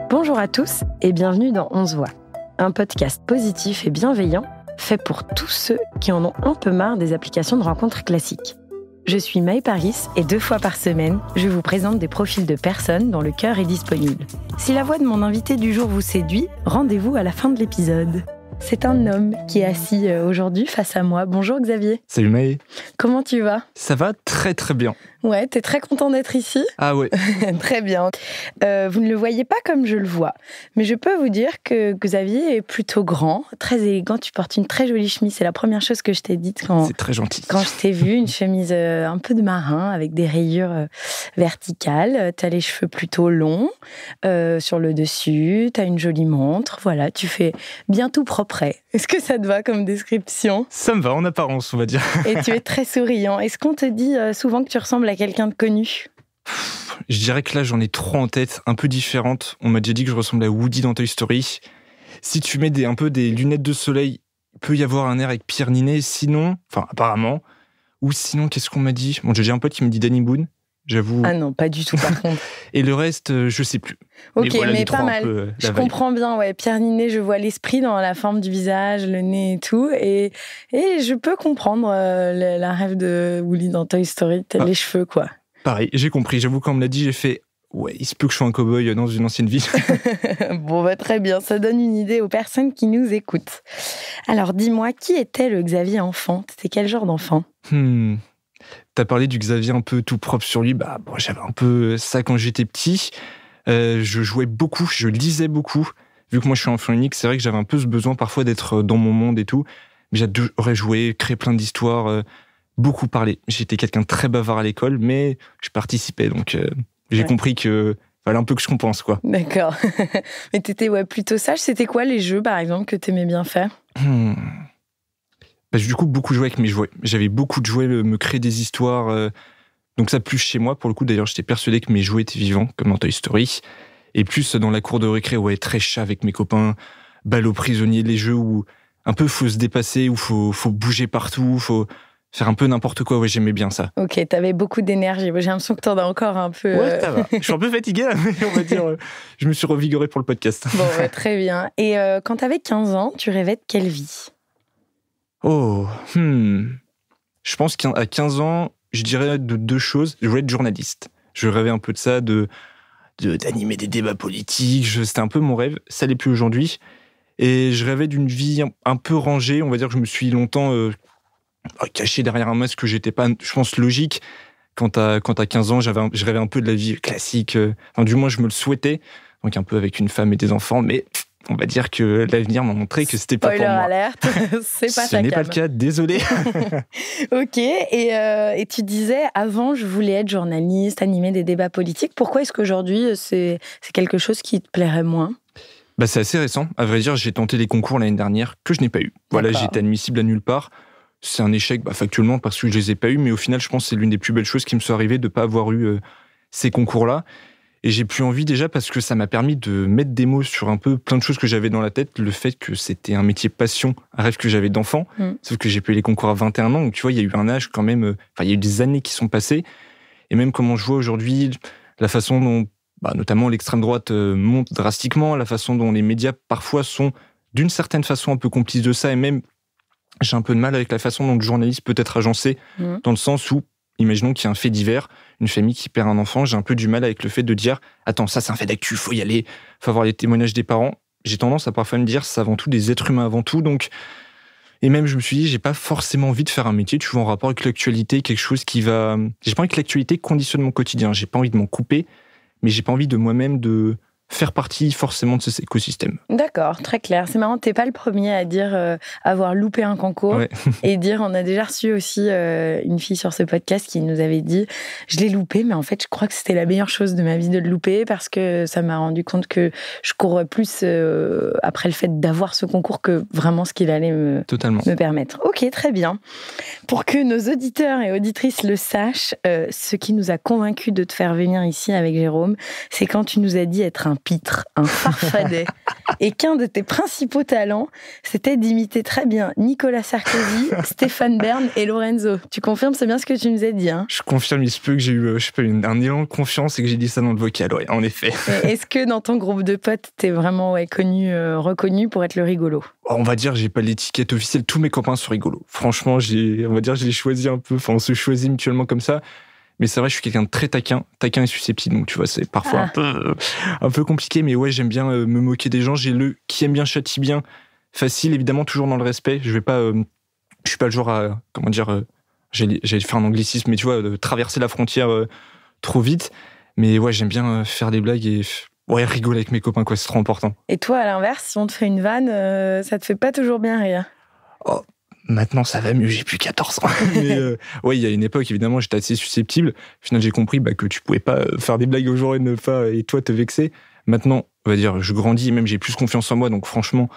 Bonjour à tous et bienvenue dans On se voit, un podcast positif et bienveillant fait pour tous ceux qui en ont un peu marre des applications de rencontres classiques. Je suis Maë Paris et 2 fois par semaine, je vous présente des profils de personnes dont le cœur est disponible. Si la voix de mon invité du jour vous séduit, rendez-vous à la fin de l'épisode. C'est un homme qui est assis aujourd'hui face à moi. Bonjour Xavier. Salut Maë. Comment tu vas ? Ça va très très bien. Ouais, t'es très content d'être ici ? Ah ouais. Très bien. Vous ne le voyez pas comme je le vois, mais je peux vous dire que Xavier est plutôt grand, très élégant. Tu portes une très jolie chemise. C'est la première chose que je t'ai dite C'est très gentil. Quand je t'ai vu, une chemise un peu de marin avec des rayures verticales. T'as les cheveux plutôt longs sur le dessus. T'as une jolie montre. Voilà, tu fais bien tout propre. Est-ce que ça te va comme description ? Ça me va en apparence, on va dire. Et tu es très souriant. Est-ce qu'on te dit souvent que tu ressembles à quelqu'un de connu ? Je dirais que là, j'en ai 3 en tête, un peu différentes. On m'a déjà dit que je ressemble à Woody dans Toy Story. Si tu mets un peu des lunettes de soleil, il peut y avoir un air avec Pierre Ninet. Sinon, enfin apparemment, ou sinon, qu'est-ce qu'on m'a dit ? Bon, j'ai un pote qui me dit Danny Boone. J'avoue. Ah non, pas du tout par contre. Et le reste, je sais plus. Ok, voilà, mais pas mal. Je comprends bien, ouais. Pierre Ninet, je vois l'esprit dans la forme du visage, le nez et tout. Et je peux comprendre la rêve de Woody dans Toy Story, les cheveux, quoi. Pareil, j'ai compris. J'avoue, quand on me l'a dit, j'ai fait ouais, il se peut que je sois un cow-boy dans une ancienne vie. Bon, bah, très bien. Ça donne une idée aux personnes qui nous écoutent. Alors, dis-moi, qui était le Xavier enfant ? C'était quel genre d'enfant ? T'as parlé du Xavier un peu tout propre sur lui. J'avais un peu ça quand j'étais petit. Je jouais beaucoup, je lisais beaucoup. Vu que moi je suis enfant unique, c'est vrai que j'avais un peu ce besoin parfois d'être dans mon monde et tout. Mais j'adorais jouer, créer plein d'histoires, beaucoup parler. J'étais quelqu'un de très bavard à l'école, mais je participais. Donc j'ai compris que fallait un peu que je compense, quoi. D'accord. Mais t'étais plutôt sage. C'était quoi les jeux, par exemple, que t'aimais bien faire ? Du coup, beaucoup joué avec mes jouets. J'avais beaucoup de jouets, me créer des histoires. Donc ça, plus chez moi, pour le coup. D'ailleurs, j'étais persuadé que mes jouets étaient vivants, comme dans Toy Story. Et plus dans la cour de récré, très chat avec mes copains, balle aux prisonniers, les jeux où un peu faut se dépasser, où faut bouger partout, faut faire un peu n'importe quoi. Ouais, j'aimais bien ça. Ok, t'avais beaucoup d'énergie. J'ai l'impression que t'en as encore un peu. Ouais, ça va. Je suis un peu fatigué, là, mais on va dire, je me suis revigoré pour le podcast. Bon, très bien. Et quand t'avais 15 ans, tu rêvais de quelle vie ? Je pense qu'à 15 ans, je dirais de 2 choses. Je voulais être journaliste. Je rêvais un peu de ça, d'animer des débats politiques. C'était un peu mon rêve. Ça l'est plus aujourd'hui. Et je rêvais d'une vie un peu rangée. On va dire que je me suis longtemps caché derrière un masque que j'étais pas, je pense, logique. Quand t'as 15 ans, je rêvais un peu de la vie classique. Du moins, je me le souhaitais. Donc un peu avec une femme et des enfants. Mais on va dire que l'avenir m'a montré que c'était pas pour moi. Spoiler alerte, c'est pas ta cam. Ce n'est pas le cas, désolé. Ok, et tu disais, avant, je voulais être journaliste, animer des débats politiques. Pourquoi est-ce qu'aujourd'hui, c'est quelque chose qui te plairait moins ? C'est assez récent. À vrai dire, j'ai tenté les concours l'année dernière que je n'ai pas eu. Voilà, j'étais admissible à nulle part. C'est un échec factuellement parce que je les ai pas eus, mais au final, je pense que c'est l'une des plus belles choses qui me soit arrivée de ne pas avoir eu ces concours-là. Et j'ai plus envie déjà parce que ça m'a permis de mettre des mots sur un peu plein de choses que j'avais dans la tête. Le fait que c'était un métier passion, un rêve que j'avais d'enfant. Sauf que j'ai pu les concours à 21 ans. Donc tu vois, il y a eu un âge quand même... il y a eu des années qui sont passées. Et même comment je vois aujourd'hui, la façon dont, notamment l'extrême droite monte drastiquement, la façon dont les médias parfois sont d'une certaine façon un peu complices de ça. Et même, j'ai un peu de mal avec la façon dont le journaliste peut être agencé, dans le sens où, imaginons qu'il y a un fait divers, une famille qui perd un enfant, j'ai un peu du mal avec le fait de dire « Attends, ça c'est un fait d'actu, faut y aller, faut avoir les témoignages des parents ». J'ai tendance à parfois me dire « C'est avant tout des êtres humains avant tout ». Donc, et même je me suis dit « J'ai pas forcément envie de faire un métier, tu vois, en rapport avec l'actualité, quelque chose qui va... » J'ai pas envie que l'actualité conditionne mon quotidien, j'ai pas envie de m'en couper, mais j'ai pas envie de moi-même de faire partie forcément de cet écosystème. D'accord, très clair. C'est marrant, t'es pas le premier à dire avoir loupé un concours et dire, on a déjà reçu aussi une fille sur ce podcast qui nous avait dit, je l'ai loupé, mais en fait, je crois que c'était la meilleure chose de ma vie de le louper parce que ça m'a rendu compte que je cours plus après le fait d'avoir ce concours que vraiment ce qu'il allait me permettre. Ok, très bien. Pour que nos auditeurs et auditrices le sachent, ce qui nous a convaincus de te faire venir ici avec Jérôme, c'est quand tu nous as dit être un pitre, un farfadet, et qu'un de tes principaux talents, c'était d'imiter très bien Nicolas Sarkozy, Stéphane Bern et Lorenzo. Tu confirmes, c'est bien ce que tu nous as dit, hein? Je confirme, il se peut que j'ai eu, un élan de confiance et que j'ai dit ça dans le vocal, ouais, en effet. Et est-ce que dans ton groupe de potes, t'es vraiment reconnu pour être le rigolo? On va dire, j'ai pas l'étiquette officielle, tous mes copains sont rigolos. Franchement, on va dire, je les choisis un peu, on se choisit mutuellement comme ça. Mais c'est vrai, je suis quelqu'un de très taquin et susceptible, donc tu vois, c'est parfois un peu compliqué, mais ouais, j'aime bien me moquer des gens. J'ai le qui aime bien châtie bien, facile, évidemment, toujours dans le respect. Je suis pas le genre à, j'allais faire un anglicisme, mais tu vois, traverser la frontière trop vite. Mais ouais, j'aime bien faire des blagues et rigoler avec mes copains, quoi, c'est trop important. Et toi, à l'inverse, si on te fait une vanne, ça te fait pas toujours bien rire? Oh. Maintenant, ça va mieux, j'ai plus 14 ans. Mais il y a une époque, évidemment, j'étais assez susceptible. Au final, j'ai compris que tu pouvais pas faire des blagues aux gens et toi te vexer. Maintenant, on va dire, je grandis et même j'ai plus confiance en moi. Donc franchement,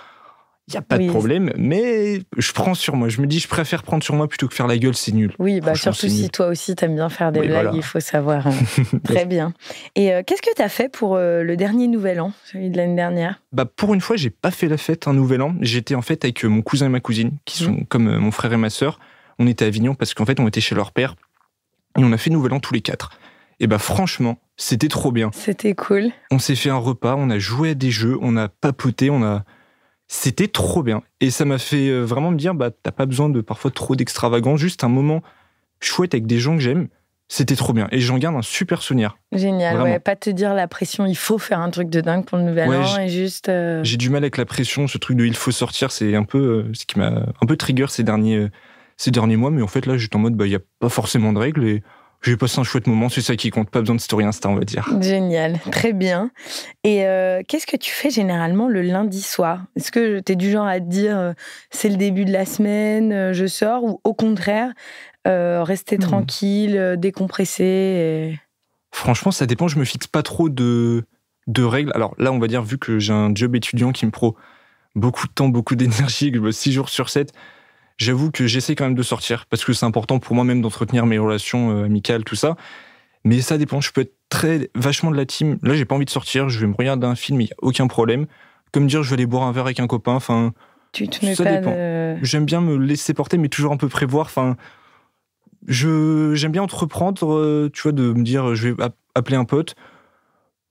il n'y a pas de problème. Mais je prends sur moi. Je me dis, je préfère prendre sur moi plutôt que faire la gueule, c'est nul. Oui, surtout si toi aussi t'aimes bien faire des blagues, voilà. Il faut savoir. Très bien. Et qu'est-ce que tu as fait pour le dernier Nouvel An, celui de l'année dernière? Pour une fois, j'ai pas fait la fête un Nouvel An. J'étais en fait avec mon cousin et ma cousine, qui sont comme mon frère et ma sœur. On était à Avignon parce qu'en fait, on était chez leur père. Et on a fait Nouvel An tous les 4. Et franchement, c'était trop bien. C'était cool. On s'est fait un repas, on a joué à des jeux, on a papoté, C'était trop bien. Et ça m'a fait vraiment me dire, t'as pas besoin de parfois trop d'extravagance, juste un moment chouette avec des gens que j'aime. C'était trop bien. Et j'en garde un super souvenir. Génial, vraiment. Ouais. Pas te dire la pression, il faut faire un truc de dingue pour le Nouvel An et juste... J'ai du mal avec la pression, ce truc de il faut sortir, c'est un peu ce qui m'a un peu trigger ces derniers mois. Mais en fait, là, j'étais en mode, il n'y a pas forcément de règles et j'ai passé un chouette moment, c'est ça qui compte, pas besoin de story Insta, on va dire. Génial, très bien. Et qu'est-ce que tu fais généralement le lundi soir? Est-ce que t'es du genre à te dire c'est le début de la semaine, je sors, ou au contraire, rester tranquille, décompresser Franchement, ça dépend, je me fixe pas trop de règles. Alors là, on va dire, vu que j'ai un job étudiant qui me prend beaucoup de temps, beaucoup d'énergie, que je bosse 6 jours sur 7, j'avoue que j'essaie quand même de sortir, parce que c'est important pour moi même d'entretenir mes relations amicales, tout ça. Mais ça dépend, je peux être vachement de la team. Là, j'ai pas envie de sortir, je vais me regarder un film, il n'y a aucun problème. Comme dire, je vais aller boire un verre avec un copain, tu te mets ça pas dépend. J'aime bien me laisser porter, mais toujours un peu prévoir, j'aime bien entreprendre, tu vois, de me dire, je vais appeler un pote.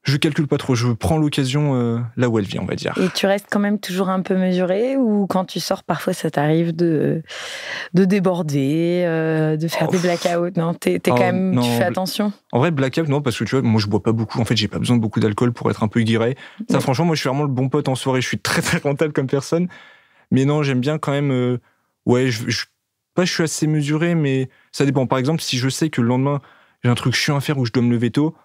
Je calcule pas trop, je prends l'occasion là où elle vient, on va dire. Et tu restes quand même toujours un peu mesuré, ou quand tu sors, parfois ça t'arrive de déborder, de faire des blackouts? Non, tu fais attention? En vrai, blackout, non, parce que tu vois, moi je bois pas beaucoup. En fait, j'ai pas besoin de beaucoup d'alcool pour être un peu guiré. Ça, franchement, moi je suis vraiment le bon pote en soirée. Je suis très très rentable comme personne. Mais non, j'aime bien quand même. Je suis assez mesuré, mais ça dépend. Par exemple, si je sais que le lendemain j'ai un truc chiant à faire où je dois me lever tôt,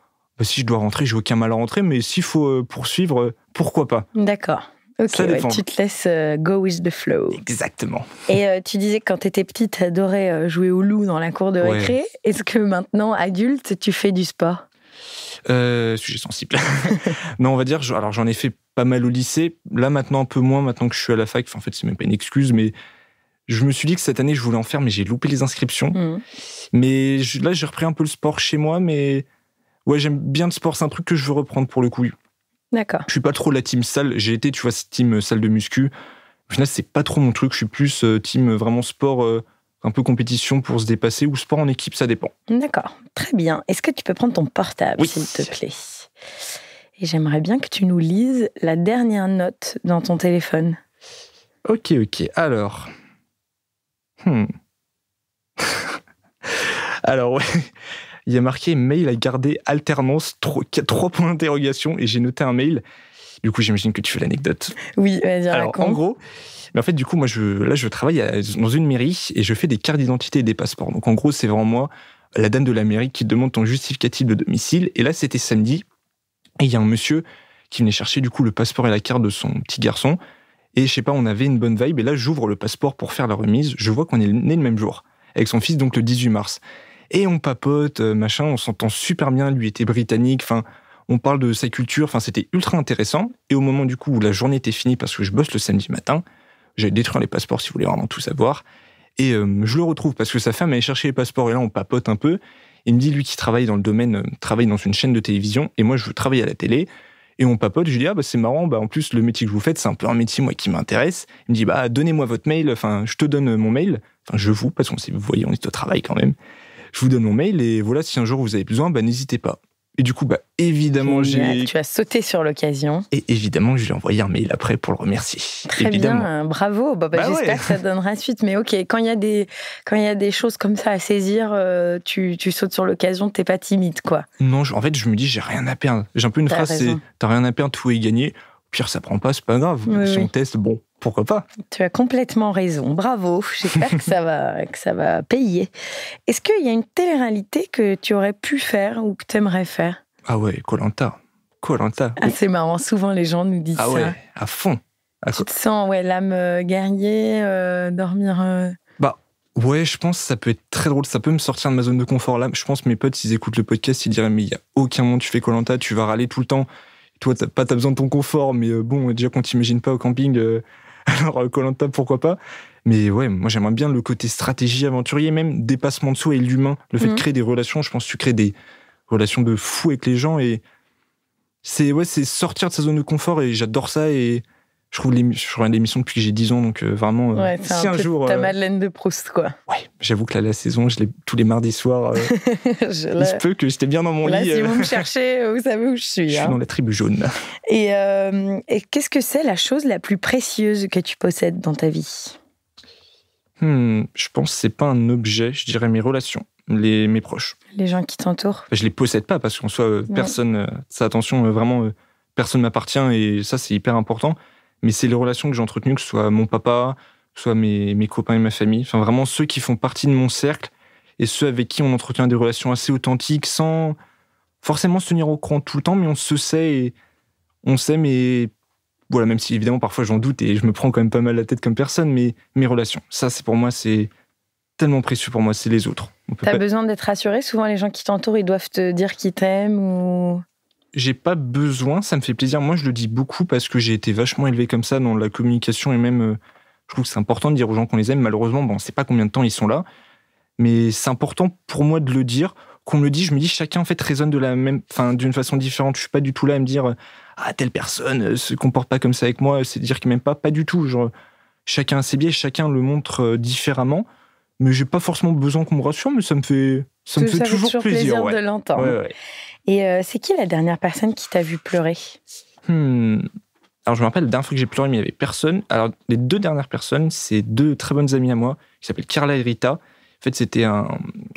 si je dois rentrer, j'ai aucun mal à rentrer, mais s'il faut poursuivre, pourquoi pas? D'accord. Ok, tu te laisses go with the flow. Exactement. Et tu disais que quand tu étais petite, tu adorais jouer au loup dans la cour de récré. Est-ce que maintenant, adulte, tu fais du sport? Sujet sensible. Non, on va dire, alors j'en ai fait pas mal au lycée. Là, maintenant, un peu moins, maintenant que je suis à la fac. En fait, c'est même pas une excuse, mais je me suis dit que cette année, je voulais en faire, mais j'ai loupé les inscriptions. Mais là, j'ai repris un peu le sport chez moi, mais... Ouais, j'aime bien le sport, c'est un truc que je veux reprendre pour le coup. D'accord. Je suis pas trop la team salle, j'ai été, tu vois, team salle de muscu. Au final, c'est pas trop mon truc, je suis plus team vraiment sport, un peu compétition pour se dépasser, ou sport en équipe, ça dépend. D'accord, très bien. Est-ce que tu peux prendre ton portable, s'il te plaît? Et j'aimerais bien que tu nous lises la dernière note dans ton téléphone. Ok, alors... Alors, ouais... Il y a marqué mail à garder alternance, 3 points d'interrogation, et j'ai noté un mail. Du coup, j'imagine que tu fais l'anecdote. Oui, vas-y, raconte. En gros, mais en fait, du coup, moi, je travaille dans une mairie et je fais des cartes d'identité et des passeports. Donc, en gros, c'est vraiment moi, la dame de la mairie, qui te demande ton justificatif de domicile. Et là, c'était samedi. Et il y a un monsieur qui venait chercher, du coup, le passeport et la carte de son petit garçon. Et je sais pas, on avait une bonne vibe. Et là, j'ouvre le passeport pour faire la remise. Je vois qu'on est né le même jour, avec son fils, donc le 18 mars. Et on papote, machin, on s'entend super bien, lui était britannique, on parle de sa culture, c'était ultra intéressant. Et au moment du coup où la journée était finie, parce que je bosse le samedi matin, j'allais détruire les passeports si vous voulez vraiment tout savoir, et je le retrouve parce que sa femme allait chercher les passeports, et là on papote un peu. Il me dit, lui qui travaille dans le domaine, travaille dans une chaîne de télévision, et moi je veux travailler à la télé, Et on papote, je lui dis, c'est marrant, en plus, le métier que vous faites, c'est un peu un métier, moi, qui m'intéresse. Il me dit, donnez-moi votre mail, je te donne mon mail. Parce qu'on vous voyez, on est au travail quand même. Je vous donne mon mail, et voilà, si un jour vous avez besoin, n'hésitez pas. Et du coup, évidemment, Tu as sauté sur l'occasion. Et évidemment, je lui ai envoyé un mail après pour le remercier. Très bien, bravo. J'espère que ça donnera suite. Mais ok, quand il y a des choses comme ça à saisir, tu sautes sur l'occasion, t'es pas timide, quoi. Non, en fait, je me dis, j'ai rien à perdre. J'ai un peu une phrase, c'est t'as rien à perdre, tout est gagné. Au pire, ça prend pas, c'est pas grave. Si on teste, pourquoi pas. Tu as complètement raison. Bravo. J'espère que ça va payer. Est-ce qu'il y a une télé-réalité que tu aurais pu faire ou que tu aimerais faire? Ah ouais, Koh-Lanta. C'est marrant. Souvent, les gens nous disent ça. Ah ouais, à fond. Tu te sens, l'âme guerrier, dormir... Ouais, je pense que ça peut être très drôle. Ça peut me sortir de ma zone de confort là. Je pense que mes potes, s'ils écoutent le podcast, ils diraient, mais il n'y a aucun moment tu fais Koh-Lanta, tu vas râler tout le temps. Toi, t'as besoin de ton confort, mais déjà qu'on t'imagine pas au camping, alors Koh-Lanta, pourquoi pas. Mais ouais, moi j'aimerais bien le côté stratégie, aventurier, même dépassement de soi et l'humain. Le fait de créer des relations, je pense que tu crées des relations de fou avec les gens, et c'est sortir de sa zone de confort, et j'adore ça, et je regarde l'émission depuis que j'ai 10 ans, donc vraiment, si un jour... ta Madeleine de Proust, quoi. Ouais, j'avoue que là, la saison, je l'ai tous les mardis soirs. Il se peut que j'étais bien dans mon lit. Là, si vous me cherchez, vous savez où je suis. Je suis dans la tribu jaune. Et qu'est-ce que c'est la chose la plus précieuse que tu possèdes dans ta vie? Je pense que c'est pas un objet, je dirais mes relations, mes proches. Les gens qui t'entourent? Je les possède pas, parce qu'en soi, personne... attention, vraiment, personne m'appartient, et ça, c'est hyper important. Mais c'est les relations que j'ai entretenues, que ce soit mon papa, soit mes copains et ma famille. Enfin, vraiment ceux qui font partie de mon cercle, et ceux avec qui on entretient des relations assez authentiques, sans forcément se tenir au courant tout le temps, mais on se sait, et on s'aime, et voilà, même si évidemment parfois j'en doute, et je me prends quand même pas mal la tête comme personne, mais mes relations, ça c'est pour moi, c'est tellement précieux pour moi, c'est les autres. T'as besoin d'être rassuré? Souvent les gens qui t'entourent, ils doivent te dire qu'ils t'aiment ou... J'ai pas besoin, ça me fait plaisir. Moi, je le dis beaucoup parce que j'ai été vachement élevé comme ça dans la communication, et même, je trouve que c'est important de dire aux gens qu'on les aime. Malheureusement, on sait pas combien de temps ils sont là, mais c'est important pour moi de le dire. Qu'on me le dit, je me dis, chacun en fait résonne d'une façon différente. Je suis pas du tout là à me dire, telle personne se comporte pas comme ça avec moi, c'est dire qu'il m'aime pas du tout. Genre, chacun a ses biais, chacun le montre différemment, mais j'ai pas forcément besoin qu'on me rassure, mais ça me fait toujours plaisir de l'entendre. Ouais. Et c'est qui la dernière personne qui t'a vu pleurer? Alors, je me rappelle, la dernière fois que j'ai pleuré, mais il n'y avait personne. Alors, les 2 dernières personnes, c'est 2 très bonnes amies à moi, qui s'appellent Carla et Rita. En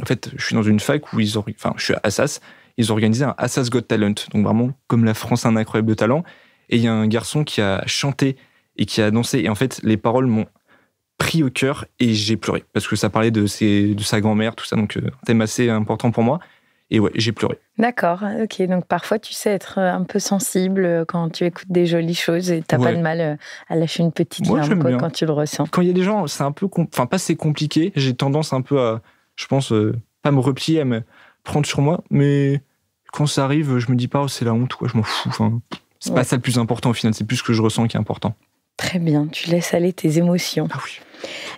fait, je suis dans une fac où je suis à Assas. Ils ont organisé un Assas Got Talent. Donc, vraiment, comme la France a un incroyable talent. Et il y a un garçon qui a chanté et qui a dansé. Et en fait, les paroles m'ont pris au cœur, et j'ai pleuré. Parce que ça parlait de sa grand-mère, tout ça. Donc, un thème assez important pour moi. Et ouais, j'ai pleuré. D'accord, ok. Donc parfois, tu sais être un peu sensible quand tu écoutes des jolies choses, et t'as pas de mal à lâcher une petite larme quand tu le ressens. Quand il y a des gens, c'est un peu... pas c'est compliqué. J'ai tendance un peu à, je pense, pas me replier, à me prendre sur moi. Mais quand ça arrive, je me dis pas, c'est la honte, quoi. Je m'en fous. C'est pas ça le plus important au final. C'est plus ce que je ressens qui est important. Très bien, tu laisses aller tes émotions. Ah oui.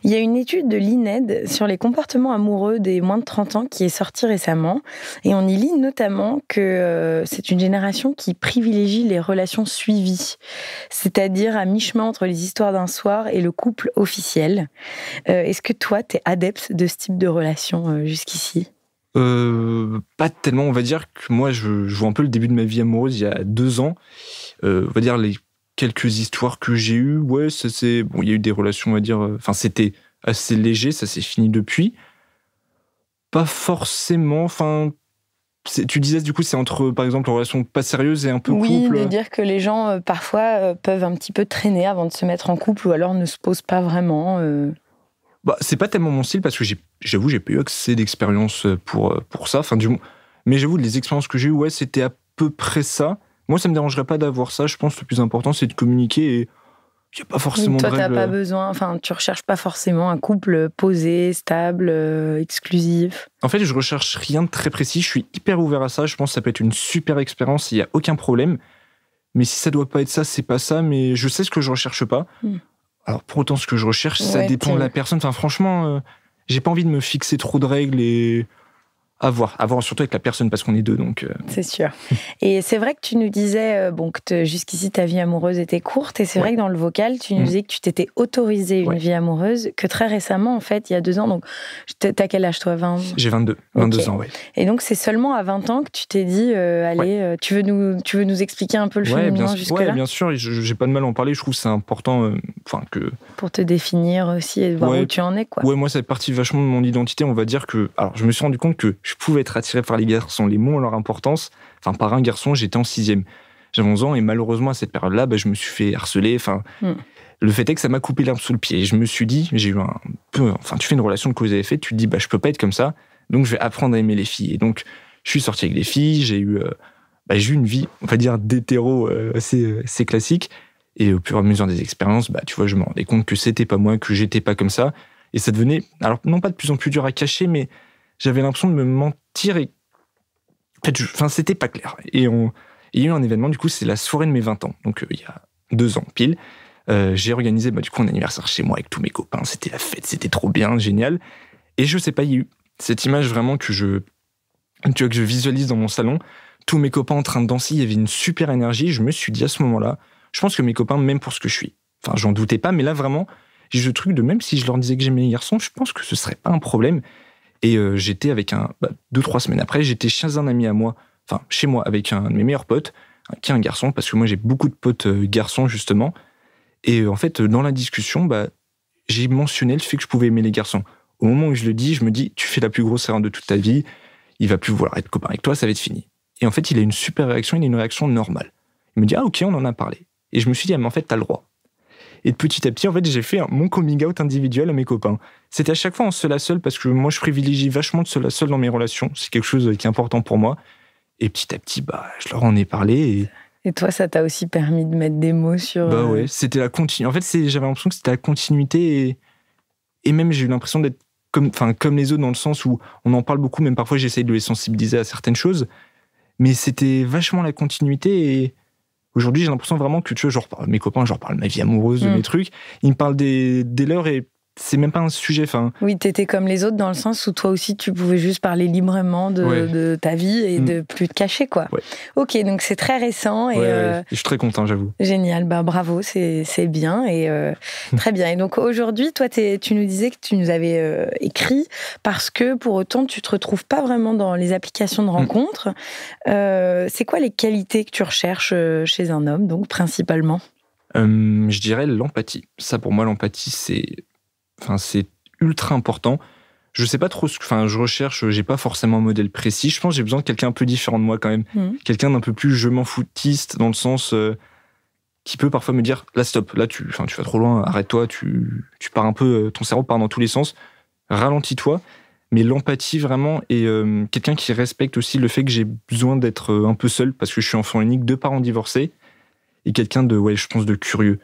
Il y a une étude de l'INED sur les comportements amoureux des moins de 30 ans qui est sortie récemment, et on y lit notamment que c'est une génération qui privilégie les relations suivies, c'est-à-dire à mi-chemin entre les histoires d'un soir et le couple officiel. Est-ce que toi, t'es adepte de ce type de relation jusqu'ici ? Pas tellement, on va dire que moi, je vois un peu le début de ma vie amoureuse il y a 2 ans. On va dire les quelques histoires que j'ai eues, il y a eu des relations, on va dire, c'était assez léger, ça s'est fini depuis. Pas forcément, tu disais, du coup, c'est entre, par exemple, une relation pas sérieuse et un peu couple. Oui, de dire que les gens, parfois, peuvent un petit peu traîner avant de se mettre en couple, ou alors ne se posent pas vraiment. C'est pas tellement mon style, parce que j'avoue, j'ai pas eu assez d'expérience pour ça. Mais j'avoue, les expériences que j'ai eues, c'était à peu près ça. Moi, ça me dérangerait pas d'avoir ça. Je pense que le plus important, c'est de communiquer, et il n'y a pas forcément de règles. Toi, t'as pas besoin, tu recherches pas forcément un couple posé, stable, exclusif. En fait, je recherche rien de très précis. Je suis hyper ouvert à ça. Je pense que ça peut être une super expérience. Il n'y a aucun problème. Mais si ça doit pas être ça, c'est pas ça. Mais je sais ce que je recherche pas. Alors, pour autant, ce que je recherche, ça dépend de la personne. Franchement, j'ai pas envie de me fixer trop de règles, et À voir surtout avec la personne, parce qu'on est deux, donc... C'est sûr. Et c'est vrai que tu nous disais, que jusqu'ici, ta vie amoureuse était courte, et c'est vrai que dans le vocal, tu nous disais que tu t'étais autorisé une vie amoureuse, que très récemment, en fait, il y a 2 ans, donc t'as quel âge, toi, 20 ? J'ai 22 ans, ouais. Et donc, c'est seulement à 20 ans que tu t'es dit, allez, tu veux nous expliquer un peu le cheminement jusque-là ? Ouais, bien sûr, j'ai pas de mal à en parler, je trouve que c'est important, que... Pour te définir aussi et voir où tu en es, quoi. Ouais, moi, ça fait partie vachement de mon identité, on va dire que... Alors, je me suis rendu compte que je pouvais être attiré par les garçons, les mots ont leur importance. Enfin, par un garçon, j'étais en 6e. J'avais 11 ans et malheureusement, à cette période-là, je me suis fait harceler. Le fait est que ça m'a coupé l'herbe sous le pied. Et je me suis dit, j'ai eu un peu... tu fais une relation de cause à effet, tu te dis, je peux pas être comme ça, donc je vais apprendre à aimer les filles. Et donc, je suis sorti avec des filles, j'ai eu une vie, on va dire, d'hétéro assez classique. Et au fur et à mesure des expériences, tu vois, je me rendais compte que c'était pas moi, que j'étais pas comme ça. Et ça devenait, alors non pas de plus en plus dur à cacher, mais j'avais l'impression de me mentir et... En fait, c'était pas clair. Et il y a eu un événement, du coup, c'est la soirée de mes 20 ans. Donc, il y a 2 ans, pile. J'ai organisé, du coup, un anniversaire chez moi avec tous mes copains. C'était la fête, c'était trop bien, génial. Et je sais pas, il y a eu cette image vraiment que je visualise dans mon salon. Tous mes copains en train de danser, il y avait une super énergie. Je me suis dit à ce moment-là, je pense que mes copains m'aiment pour ce que je suis. Enfin, j'en doutais pas, mais là, vraiment, j'ai eu ce truc de même si je leur disais que j'aimais les garçons, je pense que ce serait pas un problème. Et j'étais avec 2-3 semaines après, j'étais chez un ami à moi, chez moi, avec un de mes meilleurs potes, qui est un garçon, parce que moi j'ai beaucoup de potes garçons, justement. Et en fait, dans la discussion, j'ai mentionné le fait que je pouvais aimer les garçons. Au moment où je le dis, je me dis, tu fais la plus grosse erreur de toute ta vie, il va plus vouloir être copain avec toi, ça va être fini. Et en fait, il a une super réaction, il a une réaction normale. Il me dit, ok, on en a parlé. Et je me suis dit, mais en fait, t'as le droit. Et petit à petit, en fait, j'ai fait mon coming out individuel à mes copains. C'était à chaque fois en seul à seul, parce que moi, je privilégie vachement de seul à seul dans mes relations. C'est quelque chose qui est important pour moi. Et petit à petit, je leur en ai parlé. Et toi, ça t'a aussi permis de mettre des mots sur... ouais, c'était la continuité. En fait, j'avais l'impression que c'était la continuité. Et même, j'ai eu l'impression d'être comme les autres, dans le sens où on en parle beaucoup. Même parfois, j'essaye de les sensibiliser à certaines choses. Mais c'était vachement la continuité. Et aujourd'hui, j'ai l'impression vraiment que, tu vois, mes copains, je leur parle de ma vie amoureuse, de mes trucs. Ils me parlent des leurs et c'est même pas un sujet. Oui, t'étais comme les autres dans le sens où toi aussi, tu pouvais juste parler librement de ta vie et de plus te cacher, quoi. Ouais. Ok, donc c'est très récent. Et je suis très content, j'avoue. Génial, bravo, c'est bien et très bien. Et donc aujourd'hui, toi, tu nous disais que tu nous avais écrit parce que pour autant, tu te retrouves pas vraiment dans les applications de rencontres. C'est quoi les qualités que tu recherches chez un homme, donc principalement ? Je dirais l'empathie. Ça, pour moi, l'empathie, c'est ultra important. Je sais pas trop je recherche, j'ai pas forcément un modèle précis. Je pense que j'ai besoin de quelqu'un un peu différent de moi quand même. Quelqu'un d'un peu plus je m'en foutiste, dans le sens qui peut parfois me dire, là stop, là tu vas trop loin, arrête-toi, tu pars un peu, ton cerveau part dans tous les sens, ralentis-toi. Mais l'empathie vraiment, et quelqu'un qui respecte aussi le fait que j'ai besoin d'être un peu seul, parce que je suis enfant unique, 2 parents divorcés, et quelqu'un je pense de curieux.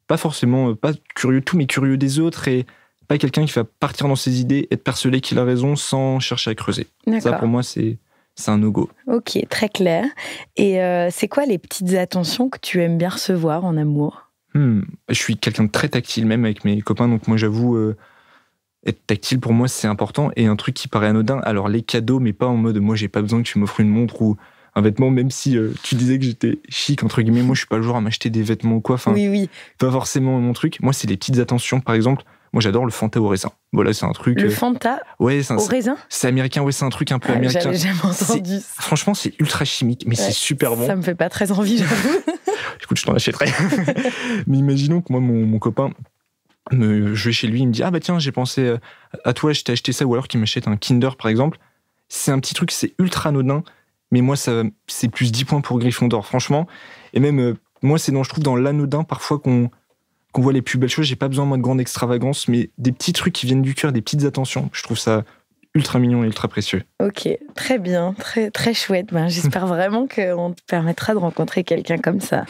Pas forcément, pas curieux de tout, mais curieux des autres, et pas quelqu'un qui va partir dans ses idées, être persuadé qu'il a raison sans chercher à creuser. D'accord. Ça, pour moi, c'est un no-go. Ok, très clair. Et c'est quoi les petites attentions que tu aimes bien recevoir en amour ? Je suis quelqu'un de très tactile, même avec mes copains, donc moi, j'avoue, être tactile, pour moi, c'est important. Et un truc qui paraît anodin, alors les cadeaux, mais pas en mode, moi, j'ai pas besoin que tu m'offres une montre ou un vêtement, même si tu disais que j'étais chic, entre guillemets, moi, je suis pas le genre à m'acheter des vêtements ou quoi. Oui. Pas forcément mon truc. Moi, c'est les petites attentions, par exemple. Moi, j'adore le Fanta au raisin. Voilà, c'est un truc... Le Fanta au raisin ? C'est américain, c'est un truc un peu américain. J'avais jamais entendu. Franchement, c'est ultra chimique, mais c'est super bon. Ça me fait pas très envie, j'avoue. Écoute, je t'en achèterai. Mais imaginons que moi, mon copain, je vais chez lui, il me dit « Ah bah tiens, j'ai pensé à toi, je t'ai acheté ça. » Ou alors qu'il m'achète un Kinder, par exemple. C'est un petit truc, c'est ultra anodin. Mais moi, c'est plus 10 points pour Gryffondor, franchement. Et même, moi, c'est je trouve dans l'anodin, parfois, qu'on voit les plus belles choses. J'ai pas besoin, moi, de grande extravagance, mais des petits trucs qui viennent du cœur, des petites attentions. Je trouve ça ultra mignon et ultra précieux. Ok, très bien, très, très chouette. J'espère vraiment qu'on te permettra de rencontrer quelqu'un comme ça.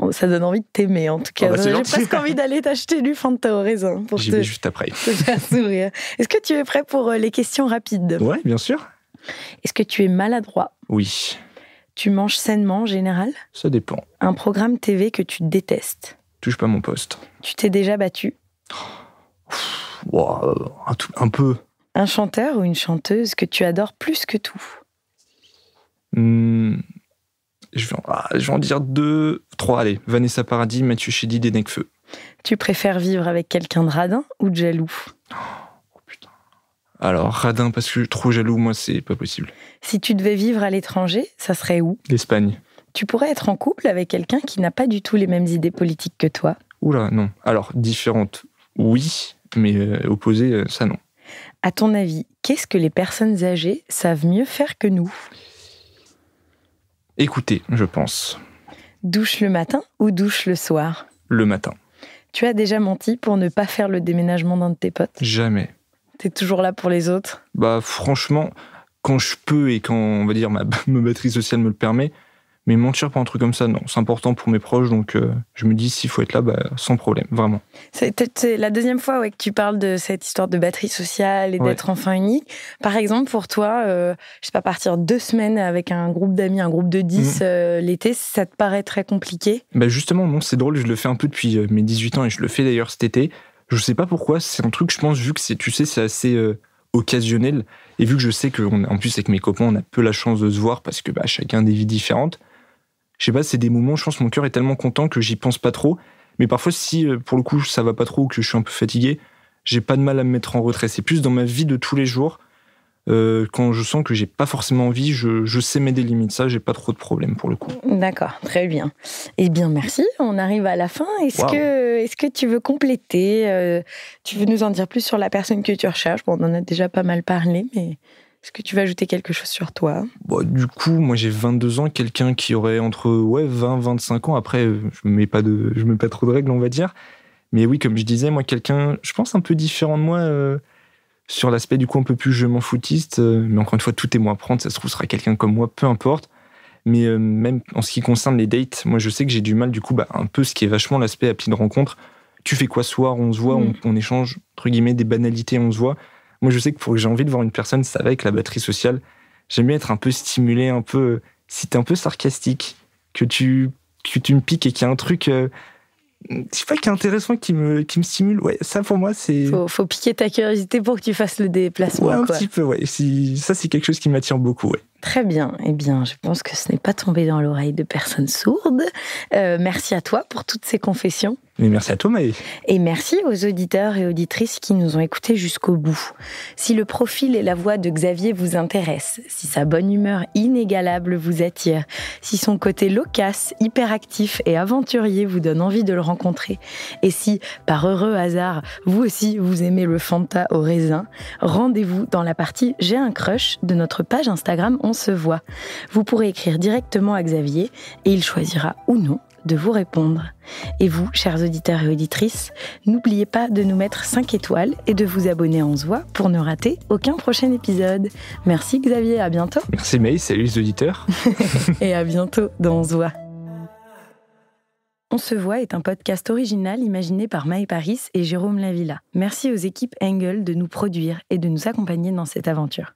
Ça donne envie de t'aimer, en tout cas. J'ai presque envie d'aller t'acheter du Fanta au raisin. J'y vais juste après. Te faire sourire. Est-ce que tu es prêt pour les questions rapides ? Ouais, bien sûr. Est-ce que tu es maladroit ? Oui. Tu manges sainement en général ? Ça dépend. Un programme TV que tu détestes ? Touche pas mon poste. Tu t'es déjà battu ? Un peu. Un chanteur ou une chanteuse que tu adores plus que tout? Je vais en dire 2, 3, allez. Vanessa Paradis, Mathieu Chédid et Nekfeu. Tu préfères vivre avec quelqu'un de radin ou de jaloux? Oh putain. Alors, radin, parce que trop jaloux, moi, c'est pas possible. Si tu devais vivre à l'étranger, ça serait où? L'Espagne. Tu pourrais être en couple avec quelqu'un qui n'a pas du tout les mêmes idées politiques que toi? Oula, non. Alors, différentes, oui, mais opposées, ça non. À ton avis, qu'est-ce que les personnes âgées savent mieux faire que nous? Écoutez, je pense. Douche le matin ou douche le soir? Le matin. Tu as déjà menti pour ne pas faire le déménagement d'un de tes potes? Jamais. T'es toujours là pour les autres? Bah franchement, quand je peux et quand, on va dire, ma batterie sociale me le permet, mais mentir pour un truc comme ça, non. C'est important pour mes proches, donc je me dis, s'il faut être là, sans problème, vraiment. C'est la deuxième fois que tu parles de cette histoire de batterie sociale et d'être enfant unique. Par exemple, pour toi, je sais pas, partir 2 semaines avec un groupe d'amis, un groupe de 10 l'été, ça te paraît très compliqué? Bah justement, non, c'est drôle, je le fais un peu depuis mes 18 ans et je le fais d'ailleurs cet été. Je sais pas pourquoi, c'est un truc, je pense, vu que c'est assez occasionnel, et vu que je sais qu'en plus, avec mes copains, on a peu la chance de se voir parce que chacun a des vies différentes. Je sais pas, c'est des moments, je pense, mon cœur est tellement content que j'y pense pas trop. Mais parfois, si pour le coup ça va pas trop ou que je suis un peu fatigué, j'ai pas de mal à me mettre en retrait. C'est plus dans ma vie de tous les jours, quand je sens que j'ai pas forcément envie, je sais mettre des limites. Ça, j'ai pas trop de problèmes pour le coup. D'accord, très bien. Eh bien, merci. On arrive à la fin. Est-ce que tu veux compléter? Tu veux nous en dire plus sur la personne que tu recherches? Bon, on en a déjà pas mal parlé, mais est-ce que tu veux ajouter quelque chose sur toi? Du coup, moi j'ai 22 ans, quelqu'un qui aurait entre 20 25 ans. Après, je mets pas trop de règles, on va dire. Mais oui, comme je disais, moi quelqu'un, je pense un peu différent de moi sur l'aspect du coup un peu plus je m'en foutiste. Mais encore une fois, tout est moi à prendre. Ça se trouve, ce sera quelqu'un comme moi, peu importe. Mais même en ce qui concerne les dates, moi je sais que j'ai du mal du coup, un peu ce qui est vachement l'aspect appli de rencontre. Tu fais quoi ce soir? On se voit, on échange entre guillemets des banalités, on se voit. Moi, je sais que pour que j'ai envie de voir une personne, ça va avec la batterie sociale. J'aime bien être un peu stimulé, un peu. Si t'es un peu sarcastique, que tu me piques et qu'il y a un truc, je sais pas, qui est intéressant, qui me stimule. Ouais, ça pour moi, c'est. Faut piquer ta curiosité pour que tu fasses le déplacement. Ouais, un petit peu, ouais. Ça, c'est quelque chose qui m'attire beaucoup, ouais. Très bien. Eh bien, je pense que ce n'est pas tombé dans l'oreille de personnes sourdes. Merci à toi pour toutes ces confessions. Mais merci à toi, Maë. Et merci aux auditeurs et auditrices qui nous ont écoutés jusqu'au bout. Si le profil et la voix de Xavier vous intéressent, si sa bonne humeur inégalable vous attire, si son côté loquace, hyperactif et aventurier vous donne envie de le rencontrer, et si, par heureux hasard, vous aussi vous aimez le Fanta au raisin, rendez-vous dans la partie « J'ai un crush » de notre page Instagram On se voit. Vous pourrez écrire directement à Xavier et il choisira ou non de vous répondre. Et vous, chers auditeurs et auditrices, n'oubliez pas de nous mettre 5 étoiles et de vous abonner à On se voit pour ne rater aucun prochain épisode. Merci Xavier, à bientôt. Merci Maë, salut les auditeurs. Et à bientôt dans On se voit. On se voit est un podcast original imaginé par Maë Paris et Jérôme Lavilla. Merci aux équipes Engel de nous produire et de nous accompagner dans cette aventure.